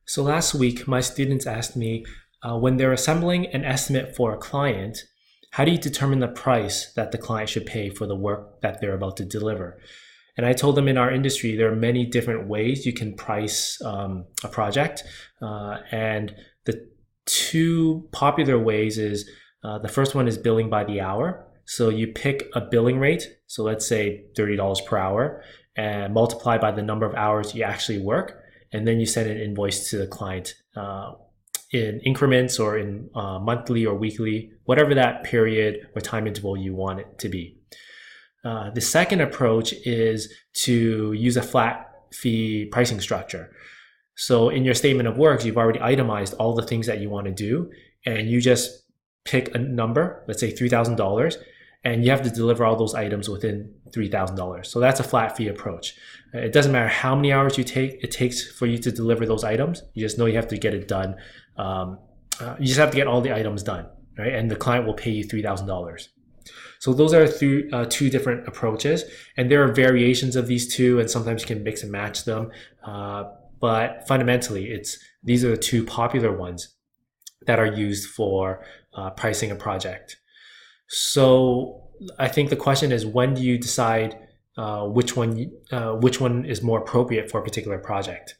So last week, my students asked me, when they're assembling an estimate for a client, how do you determine the price that the client should pay for the work that they're about to deliver? And I told them in our industry, there are many different ways you can price a project. And the two popular ways is the first one is billing by the hour. So you pick a billing rate, so let's say $30 per hour, and multiply by the number of hours you actually work. And then you send an invoice to the client in increments or in monthly or weekly, whatever that period or time interval you want it to be. The second approach is to use a flat fee pricing structure. So in your statement of works, you've already itemized all the things that you want to do, and you just pick a number, let's say $3,000, and you have to deliver all those items within $3,000. So that's a flat fee approach. It doesn't matter how many hours it takes for you to deliver those items. You just know you have to get it done. You just have to get all the items done, right? And the client will pay you $3,000. So those are two different approaches, and there are variations of these two, and sometimes you can mix and match them. But fundamentally, these are the two popular ones that are used for pricing a project. So I think the question is, when do you decide which one is more appropriate for a particular project?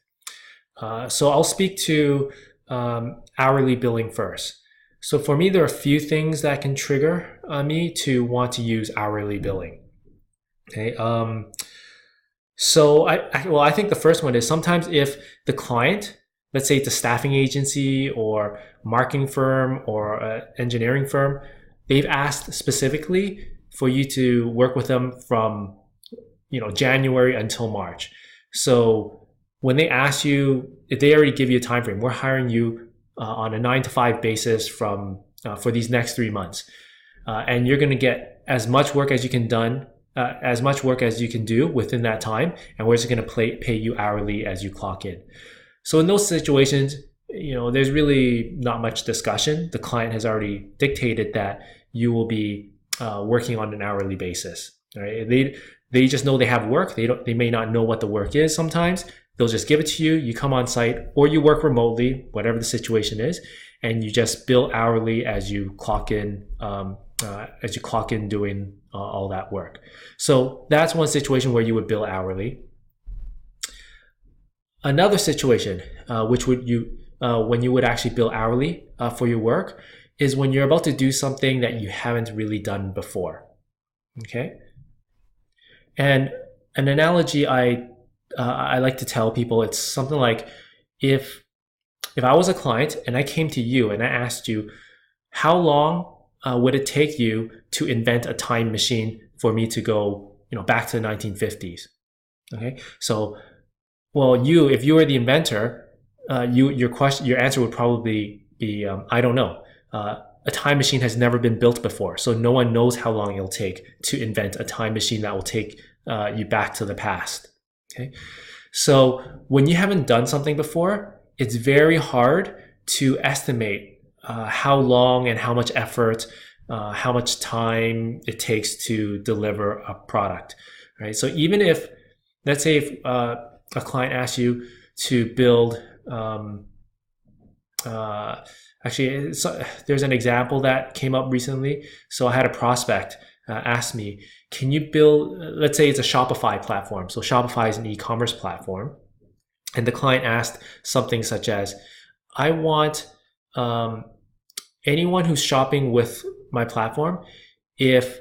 So I'll speak to hourly billing first. So for me, there are a few things that can trigger me to want to use hourly billing. Okay. So I think the first one is sometimes if the client, let's say it's a staffing agency or marketing firm or engineering firm, they've asked specifically for you to work with them from January until March. So when they ask you, if they already give you a time frame, we're hiring you on a 9 to 5 basis for these next 3 months, and you're going to get as much work as you can do within that time, and we're just going to pay you hourly as you clock in. So in those situations, there's really not much discussion. The client has already dictated that you will be working on an hourly basis. Right? They just know they have work. They may not know what the work is sometimes. They'll just give it to you. You come on site, or you work remotely, whatever the situation is, and you just bill hourly as you clock in. Doing all that work. So that's one situation where you would bill hourly. Another situation, when you would actually bill hourly for your work, is when you're about to do something that you haven't really done before. Okay, and an analogy I like to tell people, it's something like if I was a client and I came to you and I asked you, how long would it take you to invent a time machine for me to go back to the 1950s? Okay, so if you were the inventor, your answer would probably be I don't know. A time machine has never been built before, so no one knows how long it'll take to invent a time machine that will take you back to the past. Okay, so when you haven't done something before, it's very hard to estimate how long and how much effort, how much time it takes to deliver a product. Right. So even if, let's say, if a client asks you to build, there's an example that came up recently. So I had a prospect ask me, can you build, let's say it's a Shopify platform. So Shopify is an e-commerce platform. And the client asked something such as, I want anyone who's shopping with my platform, if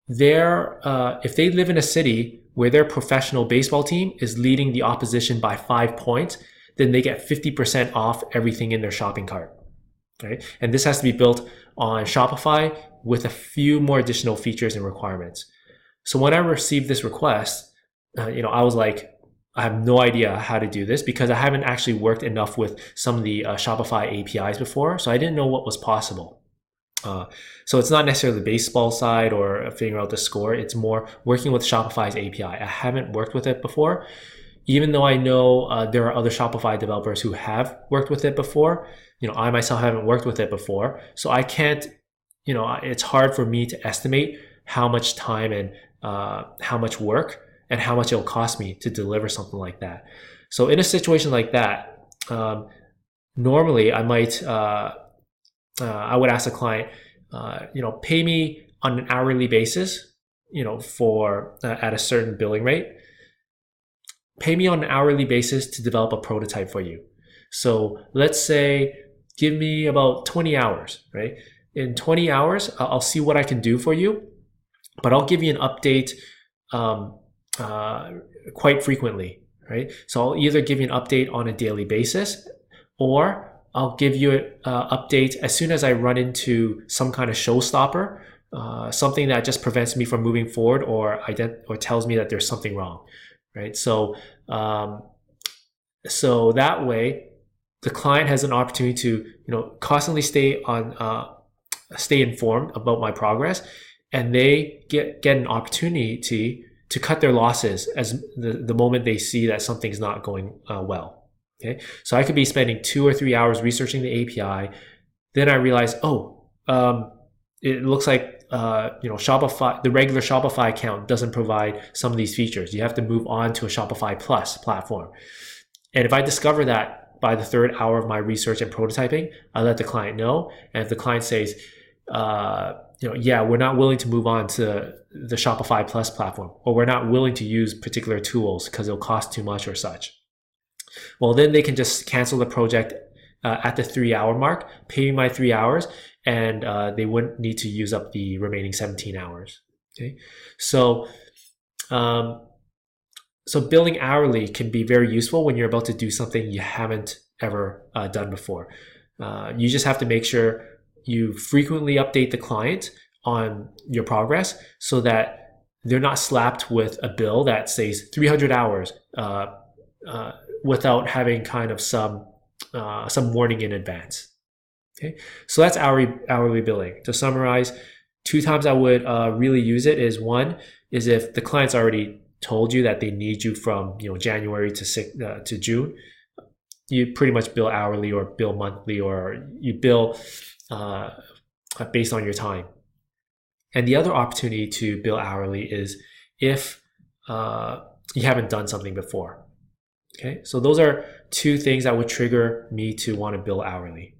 they live in a city where their professional baseball team is leading the opposition by 5 points, then they get 50% off everything in their shopping cart. Right? And this has to be built on Shopify with a few more additional features and requirements. So when I received this request, I was like, I have no idea how to do this because I haven't actually worked enough with some of the Shopify APIs before, so I didn't know what was possible. So it's not necessarily the baseball side or figuring out the score. It's more working with Shopify's API. I haven't worked with it before, even though I know there are other Shopify developers who have worked with it before. I myself haven't worked with it before, so I can't. It's hard for me to estimate how much time and how much work and how much it'll cost me to deliver something like that. So in a situation like that, normally I would ask the client, pay me on an hourly basis, for at a certain billing rate. Pay me on an hourly basis to develop a prototype for you. So let's say, give me about 20 hours, right? In 20 hours, I'll see what I can do for you, but I'll give you an update quite frequently, right? So I'll either give you an update on a daily basis, or I'll give you an update as soon as I run into some kind of showstopper, something that just prevents me from moving forward, or tells me that there's something wrong, right? So that way, the client has an opportunity to constantly stay informed about my progress, and they get an opportunity to cut their losses as the moment they see that something's not going well. Okay, so I could be spending 2 or 3 hours researching the API. Then I realize, it looks like Shopify, the regular Shopify account doesn't provide some of these features. You have to move on to a Shopify Plus platform. And if I discover that by the 3rd hour of my research and prototyping, I let the client know. And if the client says, we're not willing to move on to the Shopify Plus platform, or we're not willing to use particular tools because it'll cost too much or such, well, then they can just cancel the project at the 3-hour mark, pay me my 3 hours, and they wouldn't need to use up the remaining 17 hours. Okay, so billing hourly can be very useful when you're about to do something you haven't ever done before. You just have to make sure you frequently update the client on your progress so that they're not slapped with a bill that says 300 hours without having kind of some warning in advance. Okay, so that's hourly billing. To summarize, 2 times I would really use it is, one is if the client's already told you that they need you from January to June, you pretty much bill hourly or bill monthly, or you bill based on your time. And the other opportunity to bill hourly is if you haven't done something before. Okay, so those are 2 things that would trigger me to want to bill hourly.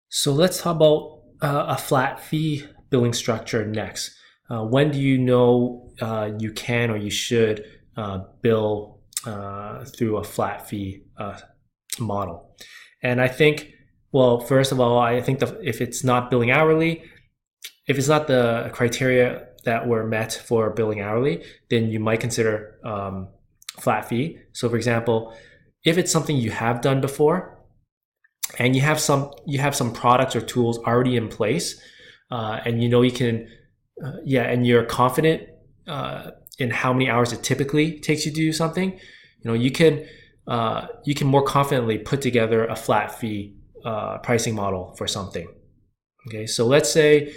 So let's talk about a flat fee billing structure next. When do you know you can or you should bill through a flat fee model? And I think, well, first of all, I think if it's not billing hourly, if it's not the criteria that were met for billing hourly, then you might consider flat fee. So for example, if it's something you have done before and you have some products or tools already in place, and you can and you're confident in how many hours it typically takes you to do something, you can more confidently put together a flat fee pricing model for something. Okay, so let's say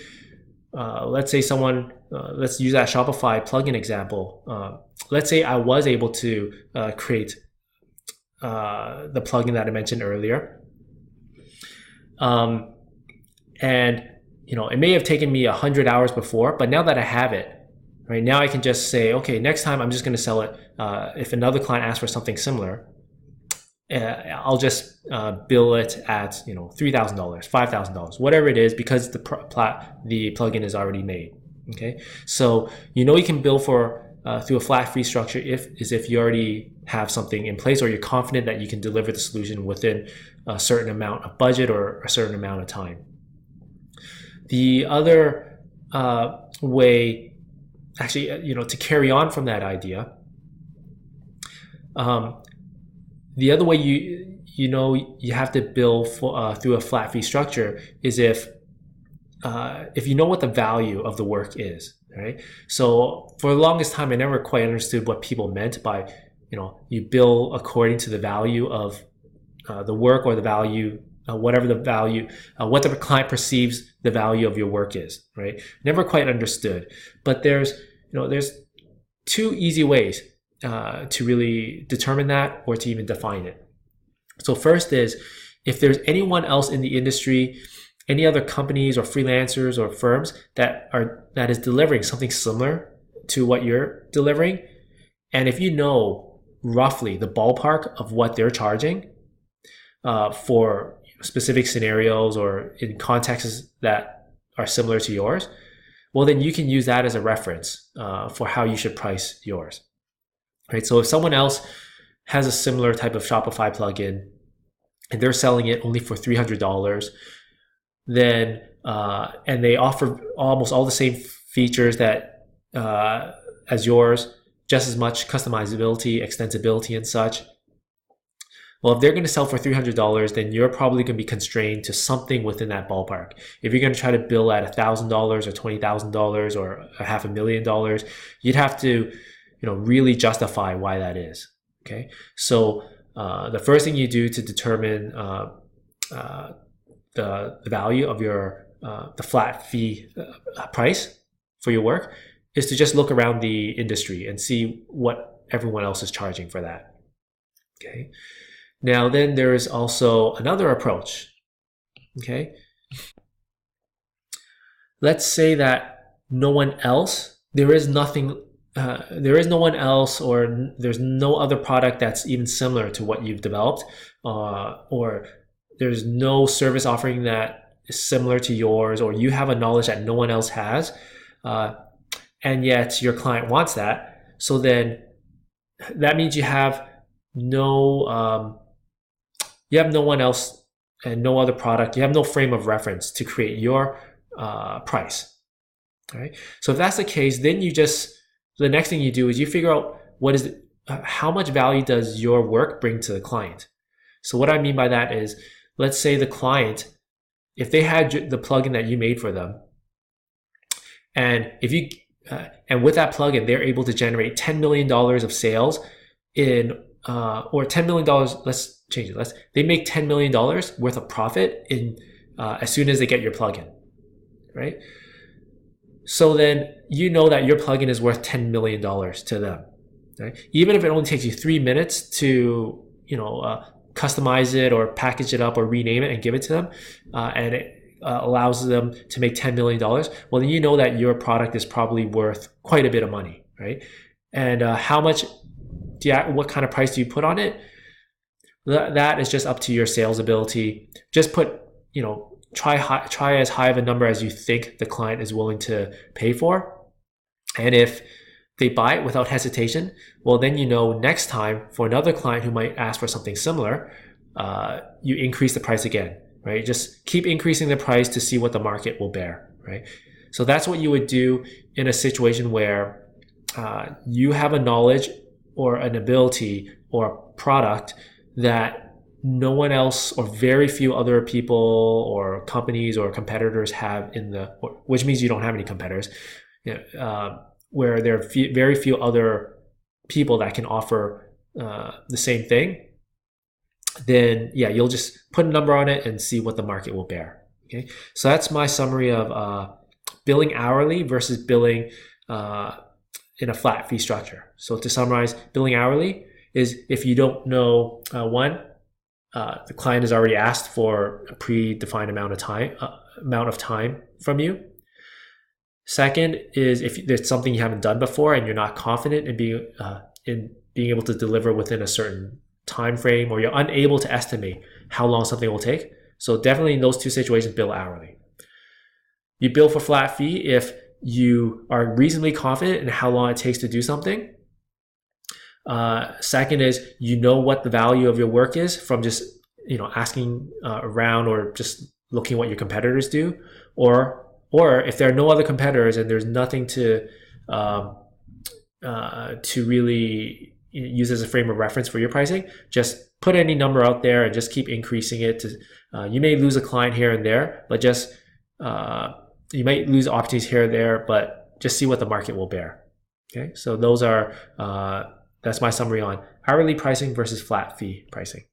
someone, let's use that Shopify plugin example. Let's say I was able to create the plugin that I mentioned earlier. And it may have taken me 100 hours before, but now that I have it, right now I can just say, okay, next time I'm just going to sell it. If another client asks for something similar, I'll just bill it at $3,000, $5,000, whatever it is, because the plugin is already made. Okay, so you can bill for through a flat fee structure if you already have something in place, or you're confident that you can deliver the solution within a certain amount of budget or a certain amount of time. The other way, actually, to carry on from that idea, the other way you have to bill for, through a flat fee structure is if you know what the value of the work is, right? So for the longest time, I never quite understood what people meant by, you bill according to the value of the work, or the value, whatever the value, what the client perceives the value of your work is, right? Never quite understood. But there's 2 easy ways to really determine that, or to even define it. So first is, if there's anyone else in the industry, any other companies or freelancers or firms that is delivering something similar to what you're delivering, and if you know roughly the ballpark of what they're charging, for specific scenarios or in contexts that are similar to yours, well, then you can use that as a reference for how you should price yours. Right? So if someone else has a similar type of Shopify plugin and they're selling it only for $300, then and they offer almost all the same features that as yours, just as much customizability, extensibility, and such. Well, if they're going to sell for $300, then you're probably going to be constrained to something within that ballpark. If you're going to try to bill at $1,000 or $20,000 or $500,000, you'd have to, really justify why that is. Okay, so the first thing you do to determine the value of your the flat fee price for your work is to just look around the industry and see what everyone else is charging for that. Okay. Now then there is also another approach. Okay. Let's say that no one else, there is no one else, or there's no other product that's even similar to what you've developed, or there's no service offering that is similar to yours, or you have a knowledge that no one else has, and yet your client wants that. So then that means you have no one else and no other product. You have no frame of reference to create your price. All right. So if that's the case, then the next thing you do is you figure out how much value does your work bring to the client. So what I mean by that is, let's say the client, if they had the plugin that you made for them, and and with that plugin, they're able to generate $10 million of sales or $10 million, let's change it. They make $10 million worth of profit as soon as they get your plugin, right? So then you know that your plugin is worth $10 million to them, right? Even if it only takes you 3 minutes to, customize it or package it up or rename it and give it to them, and it allows them to make $10 million, well, then you know that your product is probably worth quite a bit of money, right? And what kind of price do you put on it? That is just up to your sales ability. Just try as high of a number as you think the client is willing to pay for. And if they buy it without hesitation, well, then next time for another client who might ask for something similar, you increase the price again, right? Just keep increasing the price to see what the market will bear, right? So that's what you would do in a situation where you have a knowledge or an ability or a product that no one else or very few other people or companies or competitors have which means you don't have any competitors, where there are very few other people that can offer the same thing, then you'll just put a number on it and see what the market will bear. Okay, so that's my summary of billing hourly versus billing in a flat fee structure. So to summarize, billing hourly is if you don't know, the client has already asked for a predefined amount of time from you. Second is if there's something you haven't done before and you're not confident in being able to deliver within a certain time frame, or you're unable to estimate how long something will take. So definitely in those two situations, bill hourly. You bill for flat fee if you are reasonably confident in how long it takes to do something. Second is what the value of your work is from just asking around or just looking what your competitors do, or if there are no other competitors and there's nothing to really use as a frame of reference for your pricing, just put any number out there and just keep increasing it. You may lose a client here and there, but you might lose opportunities here and there, but just see what the market will bear. Okay, so that's my summary on hourly pricing versus flat fee pricing.